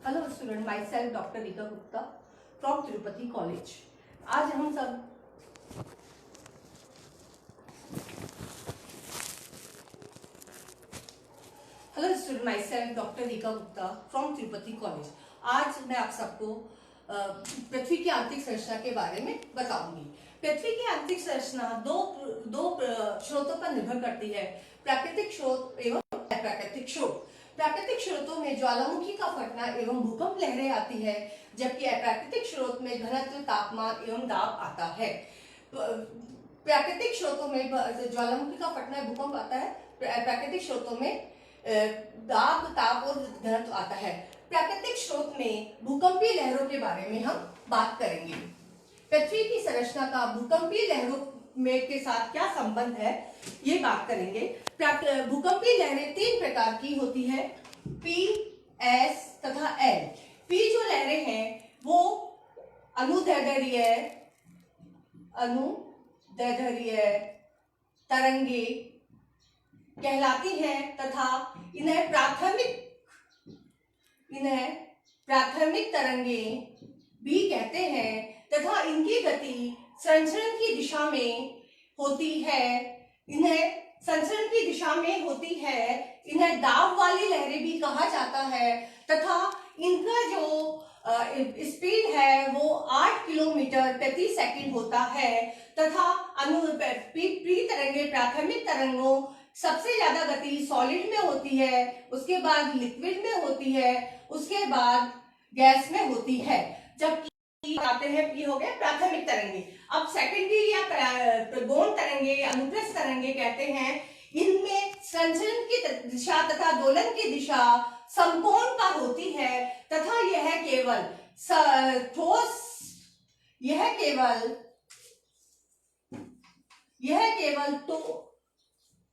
Hello student, my self doctor Rica Gupta from Tirupati college. आज हम सब hello student, my self doctor Rica Gupta from Tirupati college. आज मैं आप सबको पृथ्वी की आंतरिक संरचना के बारे में बताऊंगी। पृथ्वी की आंतरिक संरचना दो स्रोतों पर निर्भर करती है, प्राकृतिक स्रोत एवं अप्राकृतिक स्रोत। प्राकृतिक स्रोतों में ज्वालामुखी का फटना एवं भूकंप लहरें आती है, जबकि अप्राकृतिक स्रोत में घनत्व, तापमान एवं दाब आता है। प्राकृतिक स्रोतों में ज्वालामुखी का फटना, भूकंप आता है। प्राकृतिक स्रोतों में दाब, ताप और घनत्व आता है। प्राकृतिक स्रोत में भूकंपीय लहरों के बारे में हम बात करेंगे। पृथ्वी की संरचना का भूकंपीय लहरों में के साथ क्या संबंध है, ये बात करेंगे। भूकंपीय लहरें तीन प्रकार की होती है, पी, एस तथा एल। पी जो लहरें हैं वो अनुदैर्ध्य तरंगे कहलाती हैं तथा इन्हें प्राथमिक तरंगे भी कहते हैं तथा इनकी गति संचरण की दिशा में होती है। इन्हें दाब वाली लहरें भी कहा जाता है तथा इनका जो स्पीड है वो 8 किलोमीटर प्रति सेकंड होता है तथा प्री तरंगे, प्राथमिक तरंगों सबसे ज्यादा गति सॉलिड में होती है, उसके बाद लिक्विड में होती है, उसके बाद गैस में होती है। जबकि आते हैं ये हो गए प्राथमिक तरंगे। अब सेकेंडरी या गौण तरंगे, अनुप्रस्थ तरंगे कहते हैं। इनमें संचरण की दिशा तथा दोलन की दिशा समकोणाकार होती है तथा यह केवल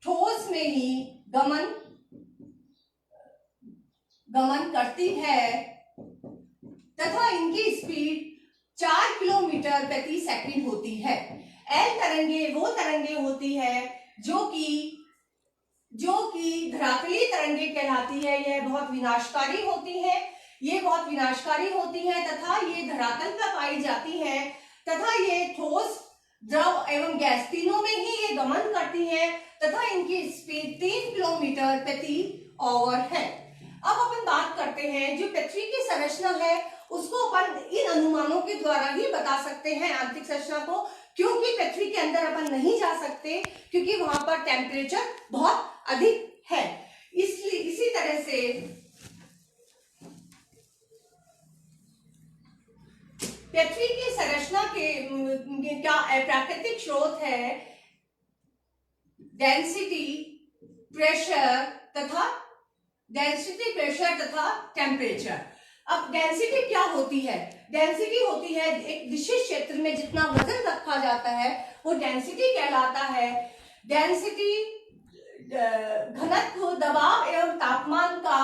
ठोस में ही गमन करती है तथा इनकी स्पीड 4 किलोमीटर प्रति सेकंड होती है। एल तरंगे वो तरंगे होती है जो कि धरातलीय तरंगे कहलाती है। यह बहुत विनाशकारी होती है तथा ये धरातल पर पाई जाती है तथा ये ठोस, द्रव एवं गैस तीनों में ही ये गमन करती हैं तथा इनकी स्पीड 3 किलोमीटर प्रति आवर है। अब अपन बात करते हैं जो पृथ्वी की संरचना है उसको अपन इन अनुमानों के द्वारा ही बता सकते हैं आंतरिक संरचना को, क्योंकि पृथ्वी के अंदर अपन नहीं जा सकते क्योंकि वहां पर टेम्परेचर बहुत अधिक है। इसलिए इसी तरह से पृथ्वी की संरचना के क्या प्राकृतिक स्रोत है, डेंसिटी, प्रेशर तथा टेम्परेचर। अब डेंसिटी क्या होती है? डेंसिटी होती है एक विशिष्ट क्षेत्र में जितना वजन रखा जाता है वो डेंसिटी कहलाता है। डेंसिटी घनत्व, दबाव एवं तापमान का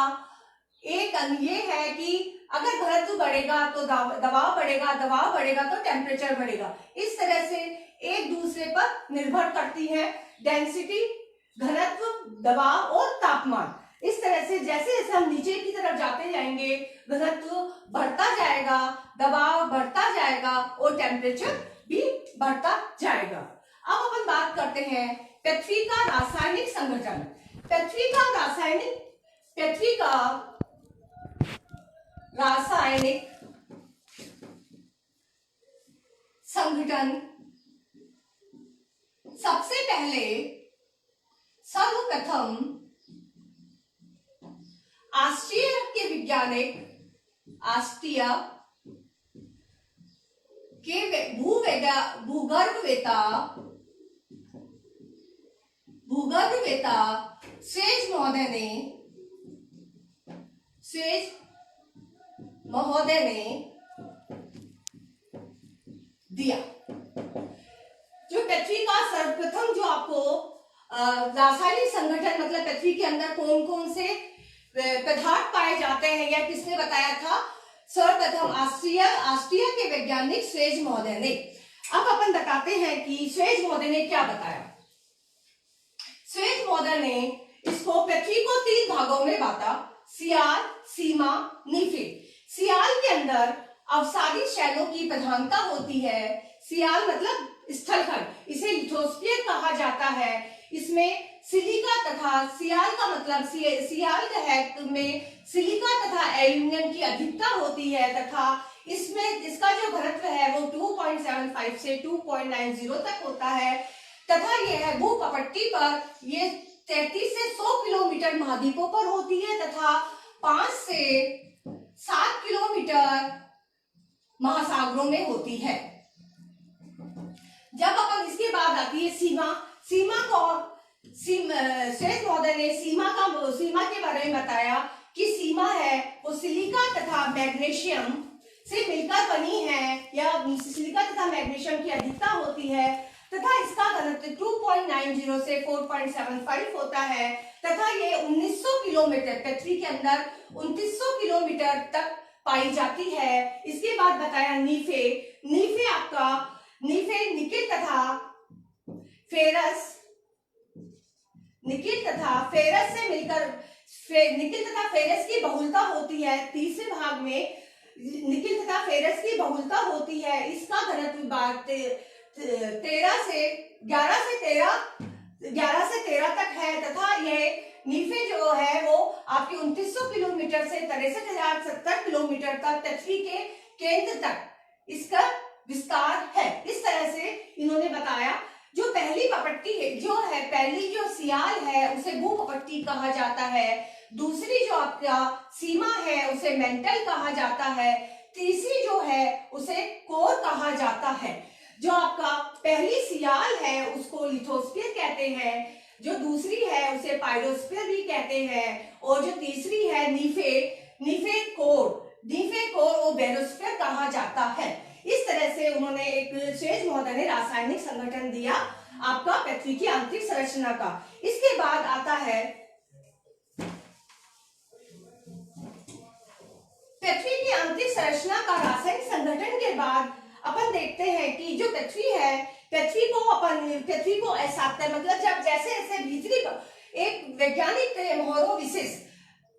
एक ये है कि अगर घनत्व बढ़ेगा तो दबाव बढ़ेगा तो टेम्परेचर बढ़ेगा। इस तरह से एक दूसरे पर निर्भर करती है डेंसिटी, घनत्व, दबाव और तापमान। इस तरह से जैसे जैसे हम नीचे की तरफ जाते जाएंगे घनत्व बढ़ता जाएगा, दबाव बढ़ता जाएगा और टेम्परेचर भी बढ़ता जाएगा। अब अपन बात करते हैं पृथ्वी का रासायनिक संगठन। पृथ्वी का रासायनिक संगठन सबसे पहले सर्वप्रथम ऑस्ट्रिया के वैज्ञानिक भूगर्भवेता स्वेज महोदय ने दिया। जो पृथ्वी का सर्वप्रथम जो आपको रासायनिक संगठन, मतलब पृथ्वी के अंदर कौन कौन से पदार्थ पाए जाते हैं, यह किसने बताया था? सर्वप्रथम ऑस्ट्रिया के वैज्ञानिक स्वेज महोदय ने। अब अपन बताते हैं कि स्वेज महोदय ने क्या बताया। स्वेज महोदय ने इसको पृथ्वी को 3 भागों में बांटा, सियार, सीमा, नीफे। सियाल के अंदर अवसादी शैलों की प्रधानता होती है। सियाल मतलब स्थलखंड, इसे लिथोस्फीयर कहा जाता है। इसमें सिलिका तथा सियाल का मतलब सियाल में सिलिका तथा एल्यूमिनियम की अधिकता होती है तथा इसमें इसका जो घनत्व है वो 2.75 से 2.90 तक होता है तथा यह भूपट्टी पर ये 33 से 100 किलोमीटर महाद्वीपों पर होती है तथा 5 से 7 किलोमीटर महासागरों में होती है। जब अपन इसके बाद आती है सीमा को श्वेत महोदय ने सीमा के बारे में बताया कि सीमा है वो सिलिका तथा मैग्नीशियम से मिलकर बनी है या सिलिका तथा मैग्नीशियम की अधिकता होती है तथा इसका घनत्व 2.90 से 4.75 होता है तथा ये 1900 किलोमीटर पृथ्वी के अंदर 2900 किलोमीटर तक पाई जाती है। इसके बाद बताया नीफे निकिल तथा फेरस से मिलकर निकिल तथा फेरस की बहुलता होती है। तीसरे भाग में निकिल तथा फेरस की बहुलता होती है। इसका घनत्व 11 से 13 तक है तथा यह नीफे जो है वो आपके 2900 किलोमीटर से 63,070 किलोमीटर तक पृथ्वी के केंद्र तक इसका विस्तार है। इस तरह से इन्होंने बताया। जो पहली पपट्टी है पहली जो सियाल है उसे भूपट्टी कहा जाता है। दूसरी जो आपका सीमा है उसे मेंटल कहा जाता है। तीसरी जो है उसे कोर कहा जाता है। जो आपका पहली सियाल है उसको लिथोस्फीयर कहते हैं, जो दूसरी है उसे पायरोस्फीयर भी कहते हैं और जो तीसरी है नीफे कोर और बेरोस्फीयर कहा जाता है। इस तरह से उन्होंने एक श्वेत महोदय ने रासायनिक संगठन दिया आपका पृथ्वी की आंतरिक संरचना का। इसके बाद आता है पृथ्वी की आंतरिक संरचना का रासायनिक संगठन के बाद अपन देखते हैं कि जो पृथ्वी है पृथ्वी को ऐसा मतलब जब जैसे जैसे भीतरी एक वैज्ञानिक थे मोहरोविसिस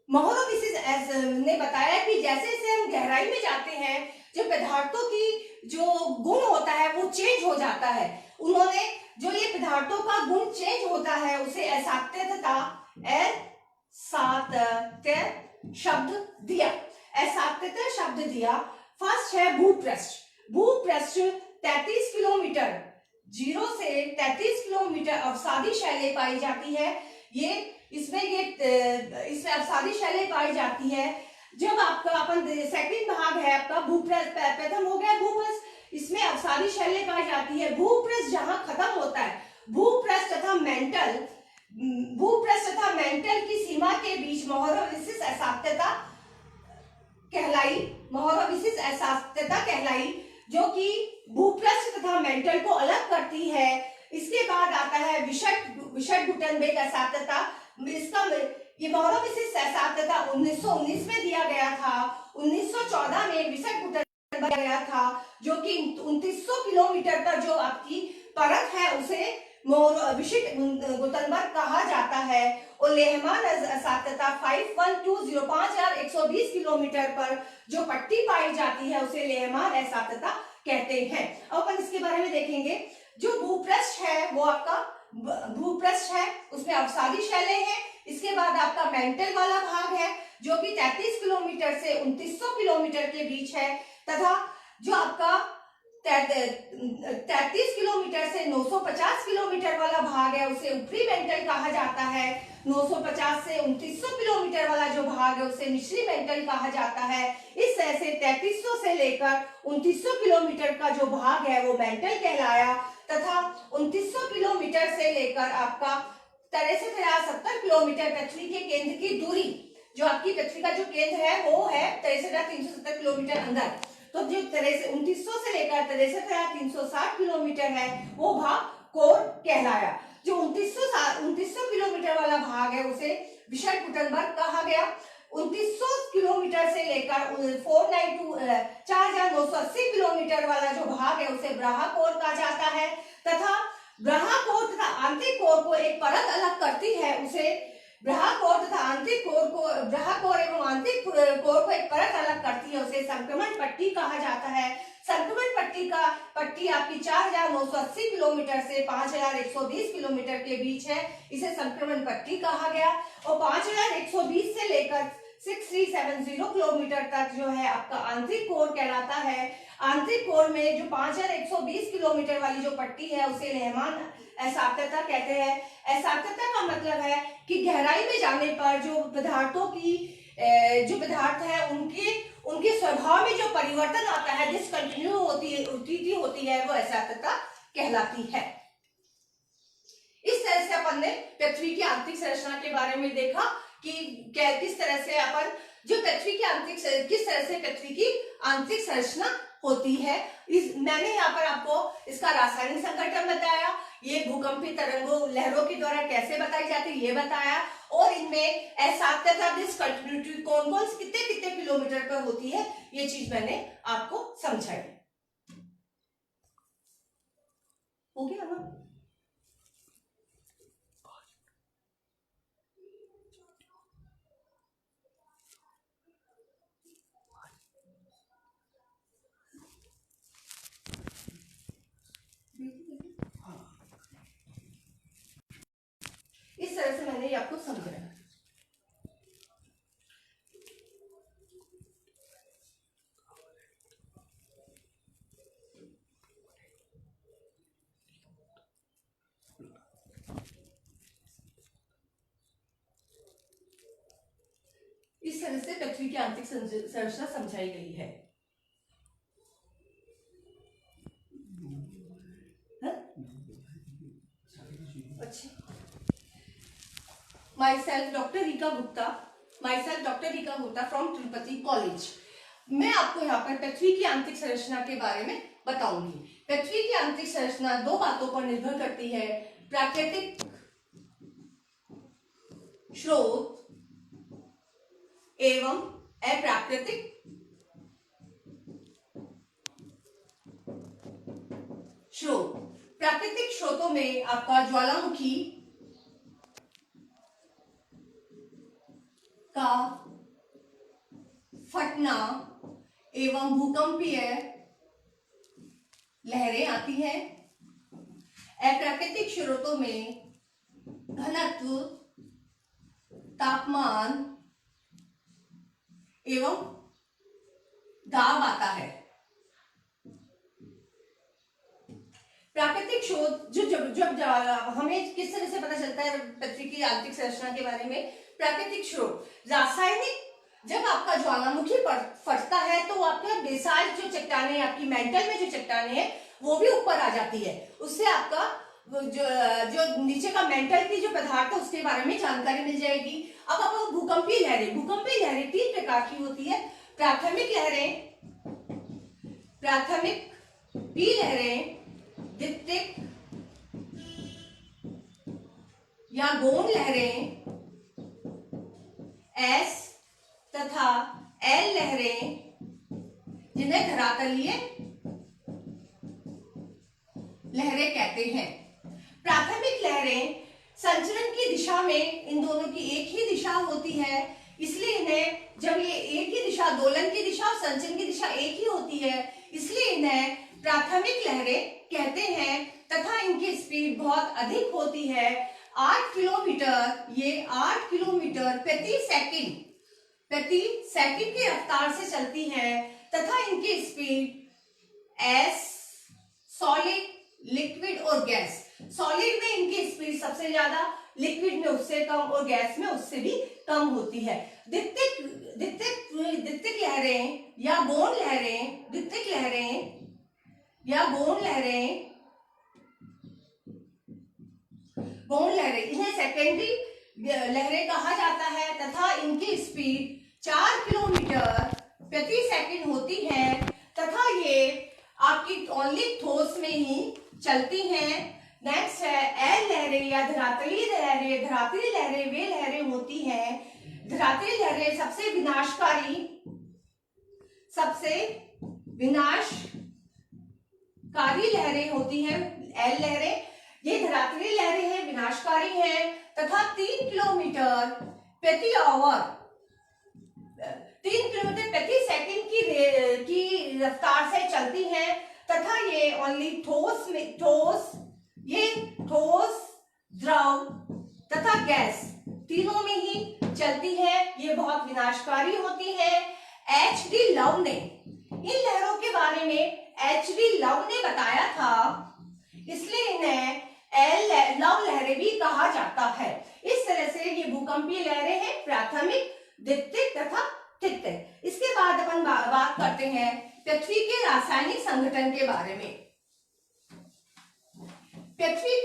ने बताया कि जैसे जैसे हम गहराई में जाते हैं जो पदार्थों की जो गुण होता है वो चेंज हो जाता है। उन्होंने जो ये पदार्थों का गुण चेंज होता है उसे असात्यता शब्द दिया। फर्स्ट है भूपृष्ठ 33 किलोमीटर 0 से 33 किलोमीटर अवसादी शैलें पाई जाती है। इसमें अवसादी शैलें पाई जाती है। जब आपका सेकंड भाग है आपका भूपृष्ठ, प्रथम हो गया भूपृष्ठ, इसमें अवसादी शैलें पाई जाती है। भूपृष्ठ जहां खत्म होता है भूपृष्ठ तथा मेंटल की सीमा के बीच मोहरोविसिस असात्यता कहलाई जो कि भूपृष्ठ तथा मेंटल को अलग करती है। इसके बाद आता है विशट गुटनबर्ग असात्यता। इसका ये मोहरोविसिस असात्यता 1919 में दिया गया था। 1914 में विशट गुटनबर्ग गया था जो कि 2900 किलोमीटर का जो आपकी परत है उसे विशट गुटनबर्ग कहा जाता है और लेहमान असात्यता 5120 किलोमीटर पर जो पट्टी पाई जाती है उसे लेहमान असात्यता कहते हैं। अब अपन इसके बारे में देखेंगे। जो भूपृष्ठ है वो आपका भूपृष्ठ है उसमें अवसादी शैलें हैं। इसके बाद आपका मेंटल वाला भाग है जो कि 33 किलोमीटर से 2900 किलोमीटर के बीच है तथा जो आपका 33 किलोमीटर से 950 किलोमीटर वाला भाग है उसे ऊपरी मेंटल कहा जाता है। 950 से 2900 किलोमीटर वाला जो भाग है उसे निचली मेंटल कहा जाता है। इस तरह से 3300 से लेकर 2900 किलोमीटर का जो भाग है वो मेंटल कहलाया तथा 2900 किलोमीटर से लेकर आपका 63,070 किलोमीटर पृथ्वी के केंद्र की दूरी, जो आपकी पृथ्वी का जो केंद्र है वो है 63,370 किलोमीटर अंदर। तो जो 2900 से लेकर 63,360 किलोमीटर है वो भाग कोर कहलाया। जो 2900 किलोमीटर वाला भाग है उसे विशट गुटनबर्ग कहा गया। 2900 किलोमीटर से लेकर 4,980 किलोमीटर वाला जो भाग है उसे ब्राहा कोर कहा जाता है तथा ब्राहा कोर तथा आंतरिक कोर को एक परत अलग करती है उसे ब्राहा कोर तथा आंतरिक कोर को, ब्राहा कोर एवं आंतरिक कोर को एक परत अलग करती है, उसे संक्रमण पट्टी कहा जाता है। संक्रमण पट्टी आपकी 4,980 किलोमीटर से 5,120 किलोमीटर के बीच है, इसे संक्रमण पट्टी कहा गया। और 5,120 से लेकर 6,370 किलोमीटर तक जो है आपका आंतरिक कोर कहलाता है। आंतरिक कोर में जो 5,120 किलोमीटर वाली जो पट्टी है उसे लहमान असाक्तता कहते हैं। असाक्तता का मतलब है कि गहराई में जाने पर जो पदार्थों की जो पदार्थ है उनके स्वभाव में जो परिवर्तन आता है, डिसकंटिन्यू होती है, वो असाक्तता कहलाती है। इस तरह से अपन ने पृथ्वी की आंतरिक संरचना के बारे में देखा कि किस तरह से अपन जो पृथ्वी की किस तरह से पृथ्वी की आंतरिक संरचना होती है। मैंने यहाँ पर आपको इसका रासायनिक संगठन बताया, ये भूकंपीय तरंगों लहरों के द्वारा कैसे बताई जाती है ये बताया, और इनमें असाक्तता डिसकंटिन्यूटी कौन कौन कितने कितने किलोमीटर पर होती है ये चीज मैंने आपको समझाई। हो गया ना? इस तरह से मैंने ये आपको समझाया। इस तरह से पृथ्वी की आंतरिक संरचना समझाई गई है। अच्छा, myself doctor Rica Gupta from Tirupati college. मैं आपको यहाँ पर पृथ्वी की आंतरिक संरचना के बारे में बताऊंगी। पृथ्वी की आंतरिक संरचना दो बातों पर निर्भर करती है, प्राकृतिक स्रोत एवं अप्राकृतिक स्रोत। प्राकृतिक स्रोतों में आपका ज्वालामुखी का फटना एवं भूकंपीय लहरें आती हैं। अप्राकृतिक स्रोतों में घनत्व, तापमान एवं दाब आता है। प्राकृतिक स्रोत जब हमें किस तरह से पता चलता है पृथ्वी की आंतरिक संरचना के बारे में? प्राकृतिक स्रोत रासायनिक, जब आपका ज्वालामुखी फटता है तो आपका बेसाल्ट जो चट्टानें, आपकी मेंटल में जो चट्टानें हैं वो भी ऊपर आ जाती है, उससे आपका जो नीचे का मेंटल की जो पदार्थ है उसके बारे में जानकारी मिल जाएगी। अब आपको भूकंपीय लहरें 3 प्रकार की होती है। प्राथमिक पी लहरें, द्वितीयक या गौण लहरें S तथा L लहरें, जिन्हें धरातलीय लहरें कहते हैं। प्राथमिक लहरें संचरण की दिशा में इन दोनों की एक ही दिशा होती है, इसलिए इन्हें, जब ये एक ही दिशा, दोलन की दिशा और संचरण की दिशा एक ही होती है, इसलिए इन्हें प्राथमिक लहरें कहते हैं तथा इनकी स्पीड बहुत अधिक होती है। 8 किलोमीटर, ये 8 किलोमीटर प्रति सेकंड की रफ्तार से चलती हैं तथा इनकी स्पीड S, सॉलिड, लिक्विड और गैस। सॉलिड में इनकी स्पीड सबसे ज्यादा, लिक्विड में उससे कम और गैस में उससे भी कम होती है। द्वितीयक लहरें या गौण लहरें, इन्हें सेकेंडरी लहरें कहा जाता है तथा इनकी स्पीड 4 किलोमीटर प्रति सेकंड होती है तथा ये आपकी ओनली ठोस में ही चलती हैं। नेक्स्ट है एल लहरें या धरातलीय लहरें। धरातलीय लहरें वे लहरें होती हैं, धरातलीय लहरें सबसे विनाशकारी लहरें होती हैं। एल लहरें, ये धरातलीय लहरें हैं, विनाशकारी हैं तथा 3 किलोमीटर प्रति आवर 3 किलोमीटर प्रति सेकंड की रफ्तार से चलती है तथा ये ओनली ठोस, द्रव तथा गैस तीनों में ही चलती है। ये बहुत विनाशकारी होती है। एच.डी. लव ने इन लहरों के बारे में एच.डी. लव ने बताया था, इसलिए इन्हें लव लहरें भी कहा जाता है। इस तरह से ये भूकंपीय लहरें हैं, प्राथमिक, द्वितीयक तथा तृतीयक। इसके बाद अपन बात करते हैं पृथ्वी के रासायनिक संगठन के बारे में। पृथ्वी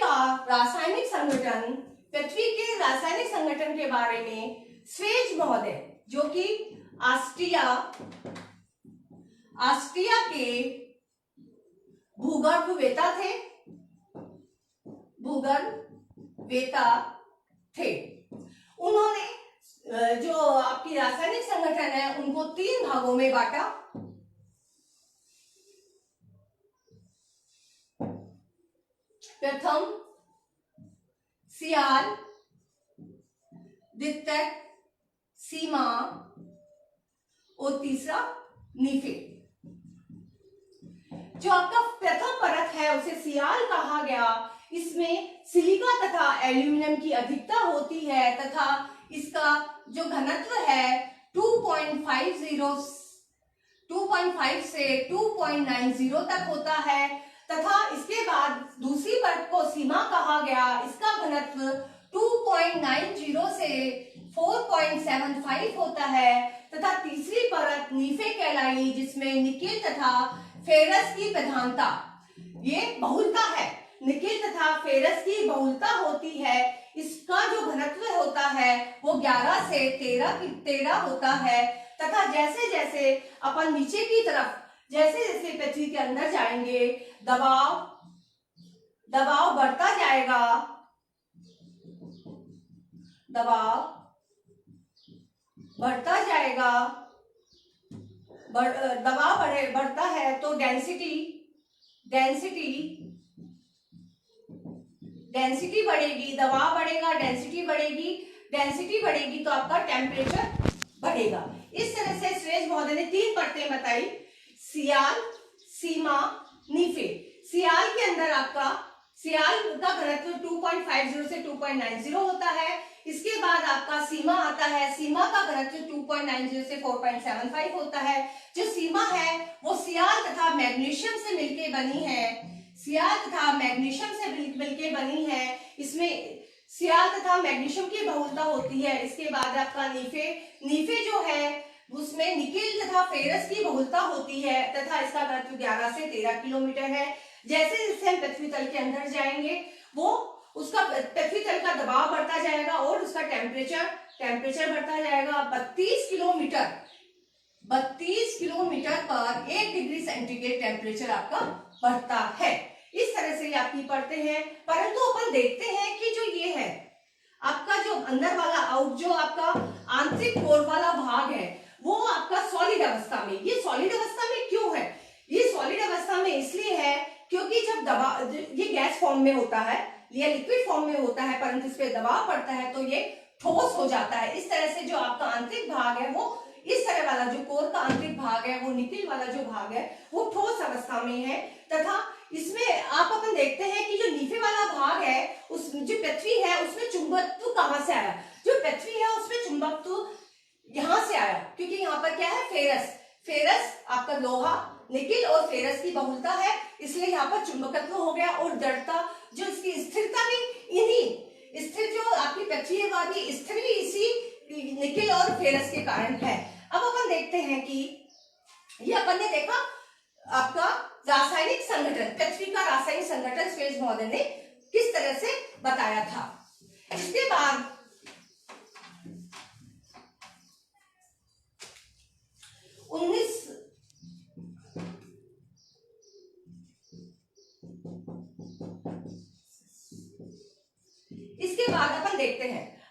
के रासायनिक संगठन के बारे में स्वेज महोदय, जो कि ऑस्ट्रिया के भूगर्भवेत्ता थे। उन्होंने जो आपकी रासायनिक संगठन है उनको 3 भागों में बांटा। प्रथम सियाल, द्वितीयक सीमा और तीसरा नीफे। जो आपका प्रथम परत है उसे सियाल कहा गया। इसमें सिलिका तथा एल्यूमिनियम की अधिकता होती है तथा इसका जो घनत्व है 2.5 से 2.90 तक होता है तथा इसके बाद दूसरी परत को सीमा कहा गया। इसका घनत्व 2.90 से 4.75 होता है तथा तीसरी परत नीफे कहलाई, जिसमें निकेल तथा फेरस की प्रधानता, ये बहुलता है, निकेल तथा फेरस की बहुलता होती है। इसका जो घनत्व होता है वो 11 से 13 होता है तथा जैसे जैसे अपन नीचे की तरफ जैसे जैसे पृथ्वी के अंदर जाएंगे दबाव बढ़ता जाएगा, बढ़ता है तो डेंसिटी बढ़ेगी, दबाव बढ़ेगा, डेंसिटी बढ़ेगी तो आपका टेम्परेचर बढ़ेगा। इस तरह से स्वेज महोदय ने 3 परतें बताई, सियाल, सीमा, नीफे। सियाल के अंदर आपका सियाल का घनत्व 2.50 से 2.90 होता है। इसके बाद आपका सीमा आता है, सीमा का घनत्व 2.90 से 4.75 होता है। जो सीमा है वो सियाल तथा मैग्नीशियम से मिलके बनी है। इसमें सियाल तथा मैग्नीशियम की बहुलता होती है। इसके बाद आपका नीफे जो है उसमें निकेल तथा फेरस की बहुलता होती है तथा इसका घनत्व 11 से 13 किलोमीटर है। जैसे जैसे हम पृथ्वी तल के अंदर जाएंगे वो उसका पृथ्वी तल का दबाव बढ़ता जाएगा और उसका टेम्परेचर बढ़ता जाएगा। 32 किलोमीटर पर 1 डिग्री सेंटीग्रेड टेम्परेचर आपका बढ़ता है। इस तरह से आपकी पढ़ते हैं। परंतु अपन देखते हैं कि जो ये है आपका जो अंदर वाला जो आपका आंतरिक कोर वाला भाग है वो आपका सॉलिड अवस्था में, ये सॉलिड अवस्था में क्यों है? ये सॉलिड अवस्था में इसलिए है क्योंकि जब दबाव, ये गैस फॉर्म में होता है या लिक्विड फॉर्म में होता है, परंतु इस पे दबाव पड़ता है तो ये ठोस हो जाता है। इस तरह से जो आपका आंतरिक भाग है वो इस तरह वाला, जो कोर का आंतरिक भाग है वो निकेल वाला जो भाग है वो ठोस अवस्था में है तथा इसमें आप अपन देखते हैं कि जो नीचे वाला भाग है उस जो पृथ्वी है उसमें चुंबकत्व कहां से आया? जो पृथ्वी है उसमें चुंबकत्व यहां से आया क्योंकि यहाँ पर क्या है, फेरस आपका लोहा, निकेल और फेरस की बहुलता है, इसलिए यहाँ पर चुंबकत्व हो गया। और जड़ता, जो इसकी स्थिरता भी स्थिर जो आपकी पृथ्वी है वो स्थिर भी इसी निकेल और फेरस के कारण है। अब अपन देखते हैं कि ये अपन ने देखा आपका रासायनिक संगठन, पृथ्वी का रासायनिक संगठन स्वेज महोदय ने किस तरह से बताया था। इसके बाद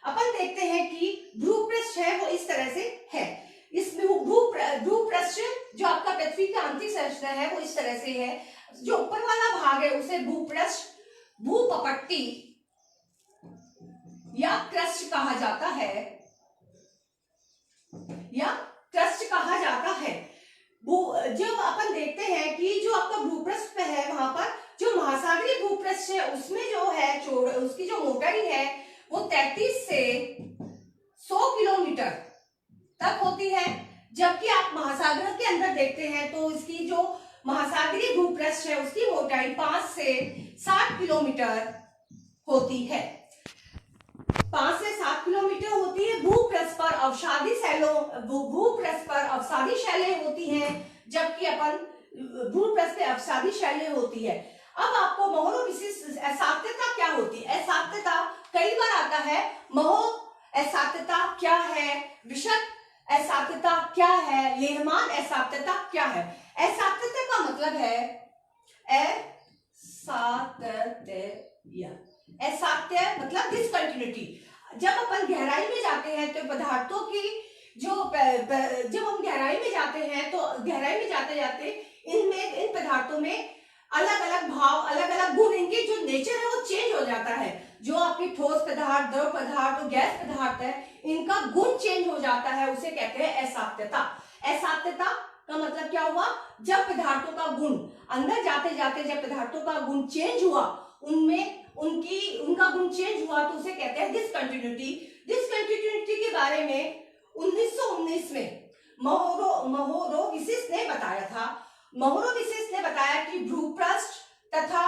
अपन देखते हैं कि भूपृष्ठ है वो इस तरह से है। इसमें भूपृष्ठ जो आपका पृथ्वी का आंतरिक संरचना है वो इस तरह से है। जो ऊपर वाला भाग है उसे भूपृष्ठ, भूपपट्टी या क्रस्ट कहा जाता है, या क्रस्ट कहा जाता है। जब अपन देखते हैं कि जो आपका भूपृष्ठ पे है वहां पर जो महासागरीय भूपृष्ठ है उसमें जो है उसकी जो मोटाई है वो 33 से 100 किलोमीटर तक होती है। जबकि आप महासागर के अंदर देखते हैं तो इसकी जो महासागरीय भूपृष्ठ है उसकी मोटाई 5 से 7 किलोमीटर होती है। 5 से 7 किलोमीटर होती है। भूपृष्ठ पर अवसादी शैलों भूपृष्ठ पर अवसादी शैलें होती हैं, जबकि अपन भूपृष्ठ पे अवसादी शैलें होती है। अब आपको महोरो विशिष्ट असात्यता क्या होती है? असात्यता कई बार आता है। महो असात्यता क्या है, विशद असात्यता क्या है, लेहमान असात्यता क्या है? असात्यता का मतलब है असात्य मतलब डिसकंटिन्यूटी। जब अपन गहराई में जाते हैं तो पदार्थों की जब हम गहराई में जाते हैं तो गहराई में जाते जाते इन पदार्थों में अलग अलग भाव, अलग अलग गुण, इनके जो नेचर है वो चेंज हो जाता है। जो आपके ठोस पदार्थ, द्रव पदार्थ और गैस पदार्थ है, इनका गुण चेंज हो जाता है, उसे कहते हैं असात्यता। असात्यता का मतलब क्या हुआ? जब पदार्थों का गुण अंदर जाते जाते जब पदार्थों का गुण चेंज हुआ, उनका गुण चेंज हुआ तो उसे कहते हैं डिसकंटिन्यूटी। डिसकंटिन्यूटी के बारे में 1919 में महोरोविसिस ने बताया था। महोरोविसिस ने बताया कि भूपृष्ठ तथा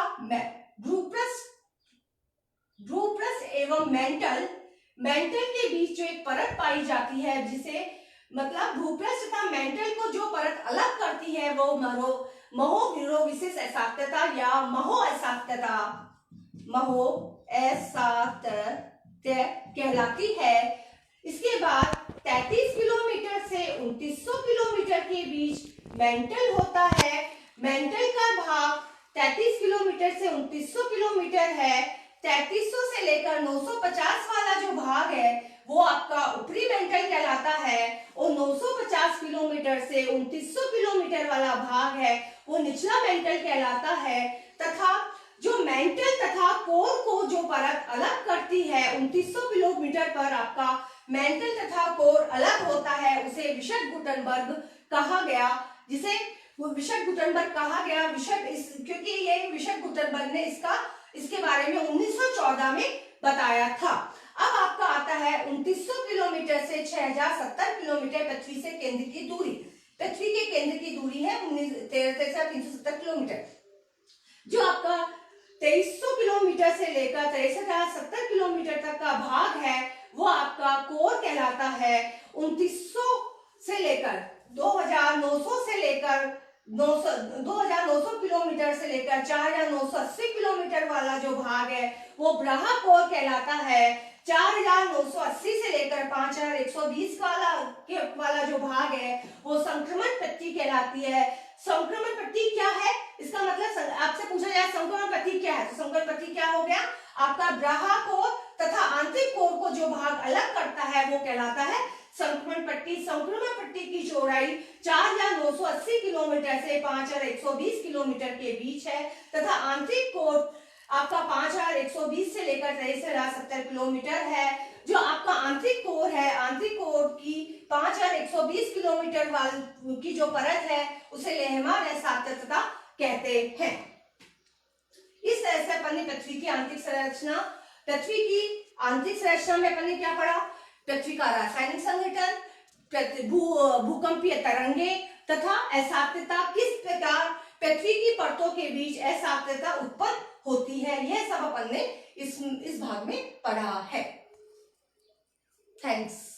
भूपृष्ठ एवं मेंटल के बीच जो एक परत पाई जाती है, जिसे मतलब भूपृष्ठ तथा मेंटल को जो परत अलग करती है वो महोरोविसिस असात्यता या महो असात्य कहलाती है। इसके बाद 33 किलोमीटर से 2900 किलोमीटर के बीच मेंटल होता है। मेंटल का भाग 33 किलोमीटर से 2900 किलोमीटर है। 3300 से लेकर 950 वाला जो भाग है वो आपका ऊपरी मेंटल कहलाता है, और 950 किलोमीटर से 2900 किलोमीटर वाला भाग है वो निचला मेंटल कहलाता है। तथा जो मेंटल तथा कोर को जो परत अलग करती है 2900 किलोमीटर पर आपका मेंटल तथा कोर अलग होता है, उसे विशद गुटनबर्ग कहा गया। जिसे विशद गुटनबर्ग कहा गया क्योंकि ये विशद गुटनबर्ग ने इसके बारे में 1914 में बताया था। अब आपका आता है 2900 किलोमीटर से 6070 किलोमीटर पृथ्वी से केंद्र की दूरी। पृथ्वी के केंद्र की दूरी है 1370 किलोमीटर। जो आपका 2300 किलोमीटर से लेकर 6370 किलोमीटर तक का भाग है वो आपका कोर कहलाता है। 2900 से लेकर 2900 से लेकर 2900 किलोमीटर से लेकर 4980 किलोमीटर वाला जो भाग है वो ब्राहा कोर कहलाता है। 4980 से लेकर 5120 वाला जो भाग है वो संक्रमण पट्टी कहलाती है। संक्रमण पट्टी क्या है? इसका मतलब आपसे पूछा जाए संक्रमण पट्टी क्या है, तो संक्रमण पट्टी क्या हो गया? आपका ब्राहा कोर तथा आंतरिक कोर को जो भाग अलग करता है वो कहलाता है संक्रमण पट्टी। संक्रमण पट्टी की चौड़ाई 4980 किलोमीटर से 5120 किलोमीटर के बीच है, तथा आंतरिक कोर आपका 5120 से लेकर 6370 किलोमीटर है। जो आपका आंतरिक कोर है, आंतरिक कोर की 5120 किलोमीटर वाली की जो परत है उसे लेहमान असात्यता कहते हैं। इस तरह से अपन ने पृथ्वी की आंतरिक संरचना में अपन ने क्या पढ़ा? पृथ्वी का रासायनिक संगठन, भूकंपीय तरंगे तथा असात्यता, किस प्रकार पृथ्वी की परतों के बीच असात्यता उत्पन्न होती है, यह सब अपन ने इस भाग में पढ़ा है। थैंक्स।